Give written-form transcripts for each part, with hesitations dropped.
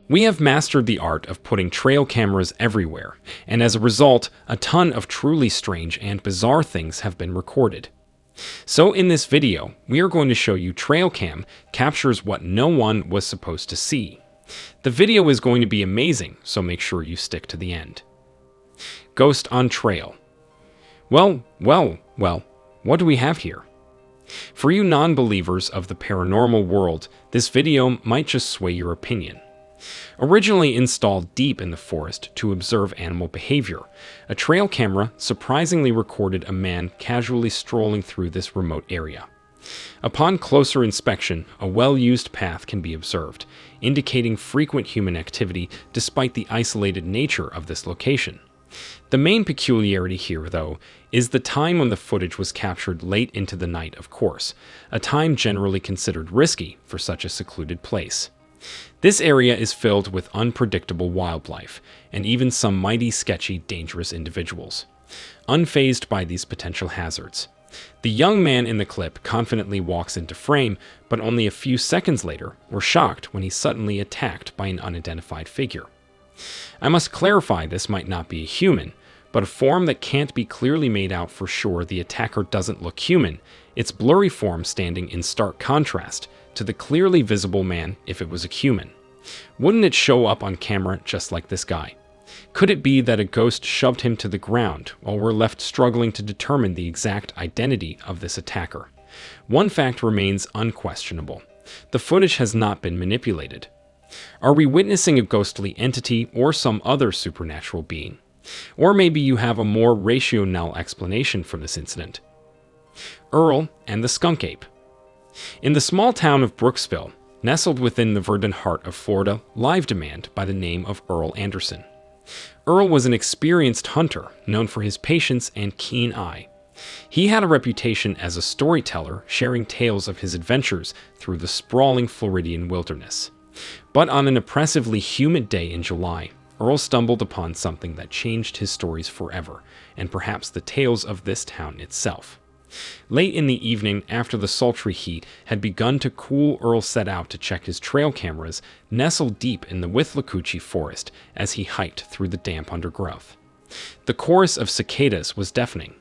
We have mastered the art of putting trail cameras everywhere, and as a result, a ton of truly strange and bizarre things have been recorded. So in this video, we are going to show you trail cam captures what no one was supposed to see. The video is going to be amazing, so make sure you stick to the end. Ghost on trail. Well, what do we have here? For you non-believers of the paranormal world, this video might just sway your opinion. Originally installed deep in the forest to observe animal behavior, a trail camera surprisingly recorded a man casually strolling through this remote area. Upon closer inspection, a well-used path can be observed, indicating frequent human activity despite the isolated nature of this location. The main peculiarity here, though, is the time when the footage was captured late into the night, of course, a time generally considered risky for such a secluded place. This area is filled with unpredictable wildlife, and even some mighty sketchy, dangerous individuals. Unfazed by these potential hazards, the young man in the clip confidently walks into frame, but only a few seconds later, we're shocked when he's suddenly attacked by an unidentified figure. I must clarify this might not be a human, but a form that can't be clearly made out for sure. The attacker doesn't look human, its blurry form standing in stark contrast to the clearly visible man if it was a human. Wouldn't it show up on camera just like this guy? Could it be that a ghost shoved him to the ground while we're left struggling to determine the exact identity of this attacker? One fact remains unquestionable. The footage has not been manipulated. Are we witnessing a ghostly entity or some other supernatural being? Or maybe you have a more rational explanation for this incident. Earl and the skunk ape. In the small town of Brooksville, nestled within the verdant heart of Florida, live a man by the name of Earl Anderson. Earl was an experienced hunter, known for his patience and keen eye. He had a reputation as a storyteller, sharing tales of his adventures through the sprawling Floridian wilderness. But on an oppressively humid day in July, Earl stumbled upon something that changed his stories forever, and perhaps the tales of this town itself. Late in the evening, after the sultry heat had begun to cool, Earl set out to check his trail cameras nestled deep in the Withlacoochee forest as he hiked through the damp undergrowth. The chorus of cicadas was deafening.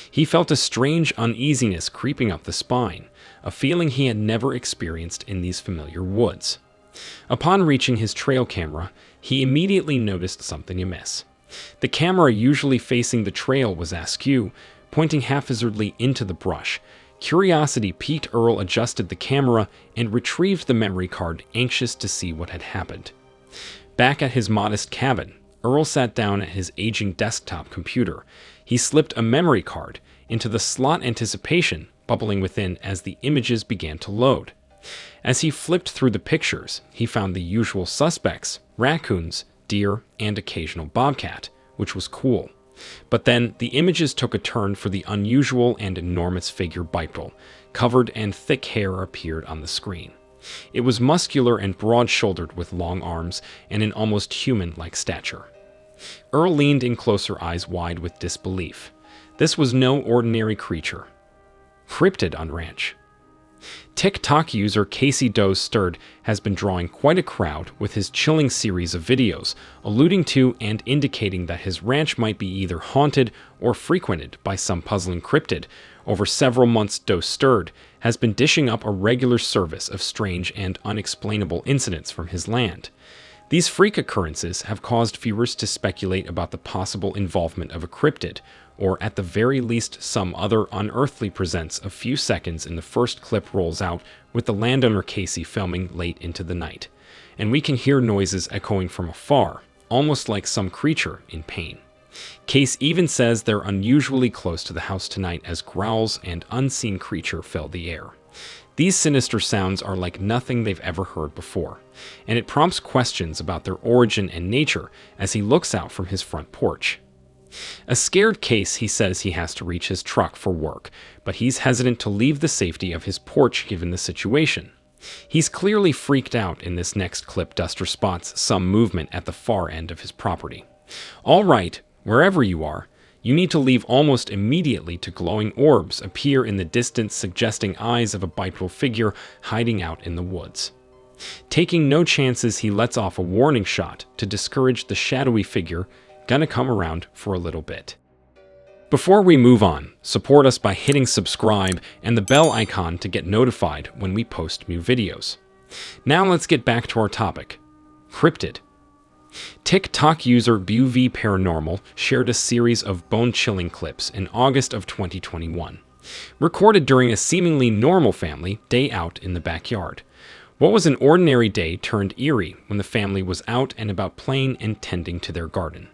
He felt a strange uneasiness creeping up the spine, a feeling he had never experienced in these familiar woods. Upon reaching his trail camera, he immediately noticed something amiss. The camera, usually facing the trail, was askew, pointing haphazardly into the brush. Curiosity piqued. Earl adjusted the camera and retrieved the memory card, anxious to see what had happened. Back at his modest cabin, Earl sat down at his aging desktop computer. He slipped a memory card into the slot, anticipation bubbling within as the images began to load. As he flipped through the pictures, he found the usual suspects: raccoons, deer, and occasional bobcat, which was cool. But then the images took a turn for the unusual and enormous figure bipedal, covered and thick hair appeared on the screen. It was muscular and broad-shouldered with long arms and an almost human-like stature. Earl leaned in closer, eyes wide with disbelief. This was no ordinary creature. Cryptid On Ranch. TikTok user Casey Does Stirred has been drawing quite a crowd with his chilling series of videos, alluding to and indicating that his ranch might be either haunted or frequented by some puzzling cryptid. Over several months, Does Stirred has been dishing up a regular service of strange and unexplainable incidents from his land. These freak occurrences have caused viewers to speculate about the possible involvement of a cryptid, or at the very least some other unearthly presence. A few seconds in the first clip rolls out with the landowner Casey filming late into the night, and we can hear noises echoing from afar, almost like some creature in pain. Case even says they're unusually close to the house tonight as growls and unseen creature fill the air. These sinister sounds are like nothing they've ever heard before, and it prompts questions about their origin and nature as he looks out from his front porch. A scared Case, he says he has to reach his truck for work, but he's hesitant to leave the safety of his porch given the situation. He's clearly freaked out. In this next clip, Duster spots some movement at the far end of his property. All right, wherever you are, you need to leave almost immediately. To glowing orbs appear in the distance, suggesting eyes of a bipedal figure hiding out in the woods. Taking no chances, he lets off a warning shot to discourage the shadowy figure gonna come around for a little bit. Before we move on, support us by hitting subscribe and the bell icon to get notified when we post new videos. Now let's get back to our topic, cryptid. TikTok user BUV Paranormal shared a series of bone-chilling clips in August of 2021, recorded during a seemingly normal family day out in the backyard. What was an ordinary day turned eerie when the family was out and about playing and tending to their garden.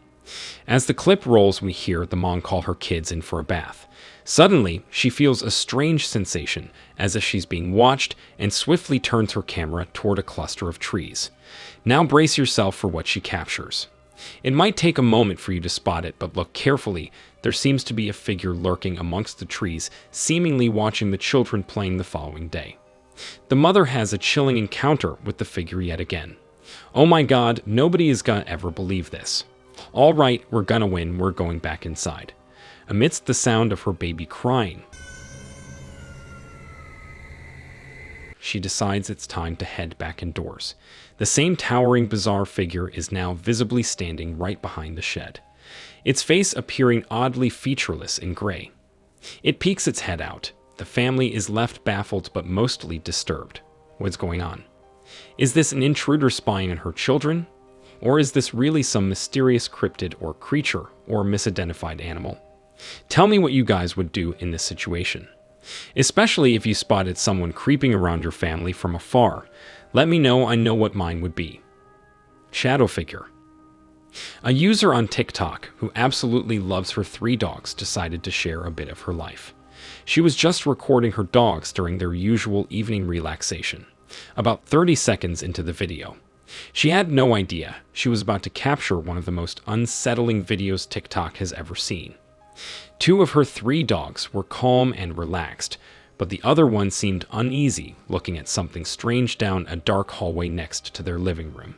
As the clip rolls, we hear the mom call her kids in for a bath. Suddenly, she feels a strange sensation, as if she's being watched, and swiftly turns her camera toward a cluster of trees. Now brace yourself for what she captures. It might take a moment for you to spot it, but look carefully. There seems to be a figure lurking amongst the trees, seemingly watching the children playing the following day. The mother has a chilling encounter with the figure yet again. Oh my god, nobody is gonna ever believe this. All right, we're gonna win, we're going back inside. Amidst the sound of her baby crying, she decides it's time to head back indoors. The same towering, bizarre figure is now visibly standing right behind the shed, its face appearing oddly featureless in gray. It peeks its head out. The family is left baffled but mostly disturbed. What's going on? Is this an intruder spying on her children? Or is this really some mysterious cryptid or creature or misidentified animal? Tell me what you guys would do in this situation. Especially if you spotted someone creeping around your family from afar. Let me know, I know what mine would be. Shadow figure. A user on TikTok who absolutely loves her 3 dogs decided to share a bit of her life. She was just recording her dogs during their usual evening relaxation, about 30 seconds into the video. She had no idea she was about to capture one of the most unsettling videos TikTok has ever seen. 2 of her 3 dogs were calm and relaxed, but the other one seemed uneasy, looking at something strange down a dark hallway next to their living room.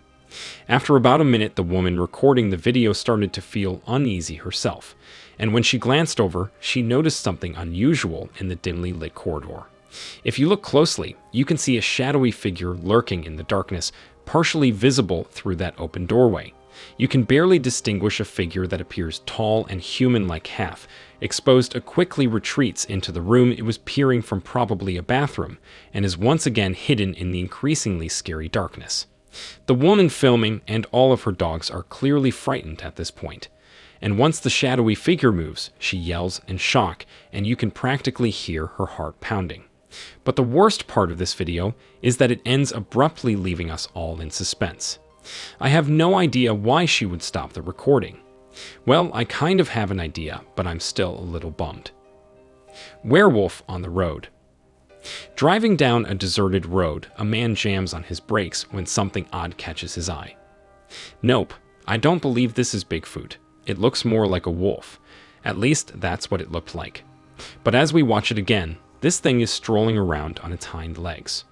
After about a minute, the woman recording the video started to feel uneasy herself, and when she glanced over, she noticed something unusual in the dimly lit corridor. If you look closely, you can see a shadowy figure lurking in the darkness, partially visible through that open doorway. You can barely distinguish a figure that appears tall and human-like half. Exposed, it quickly retreats into the room it was peering from, probably a bathroom, and is once again hidden in the increasingly scary darkness. The woman filming and all of her dogs are clearly frightened at this point. And once the shadowy figure moves, she yells in shock, and you can practically hear her heart pounding. But the worst part of this video is that it ends abruptly, leaving us all in suspense. I have no idea why she would stop the recording. Well, I kind of have an idea, but I'm still a little bummed. Werewolf on the Road. Driving down a deserted road, a man jams on his brakes when something odd catches his eye. Nope, I don't believe this is Bigfoot. It looks more like a wolf. At least that's what it looked like. But as we watch it again, this thing is strolling around on its hind legs.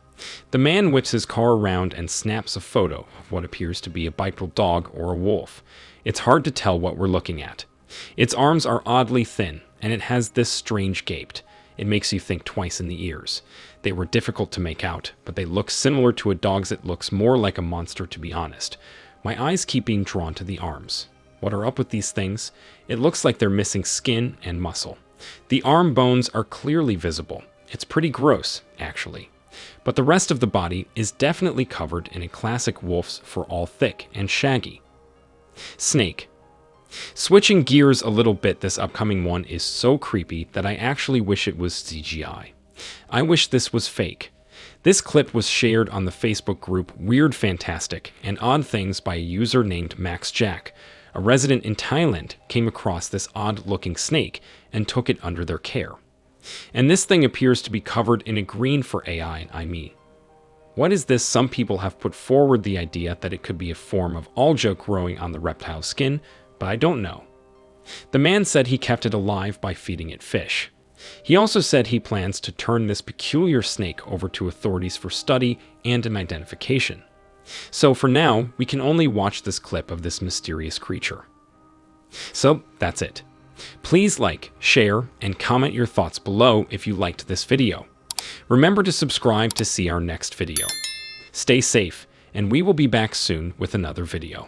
The man whips his car around and snaps a photo of what appears to be a bipedal dog or a wolf. It's hard to tell what we're looking at. Its arms are oddly thin, and it has this strange gait. It makes you think twice in the ears. They were difficult to make out, but they look similar to a dog's. It looks more like a monster, to be honest. My eyes keep being drawn to the arms. What are up with these things? It looks like they're missing skin and muscle. The arm bones are clearly visible. It's pretty gross, actually. But the rest of the body is definitely covered in a classic wolf's fur, all thick and shaggy. Snake. Switching gears a little bit, this upcoming one is so creepy that I actually wish it was CGI. I wish this was fake. This clip was shared on the Facebook group Weird Fantastic and Odd Things by a user named Max Jack. A resident in Thailand came across this odd-looking snake and took it under their care. And this thing appears to be covered in a green for AI, I mean. What is this? Some people have put forward the idea that it could be a form of algae growing on the reptile skin, but I don't know. The man said he kept it alive by feeding it fish. He also said he plans to turn this peculiar snake over to authorities for study and identification. So for now, we can only watch this clip of this mysterious creature. So that's it. Please like, share, and comment your thoughts below if you liked this video. Remember to subscribe to see our next video. Stay safe, and we will be back soon with another video.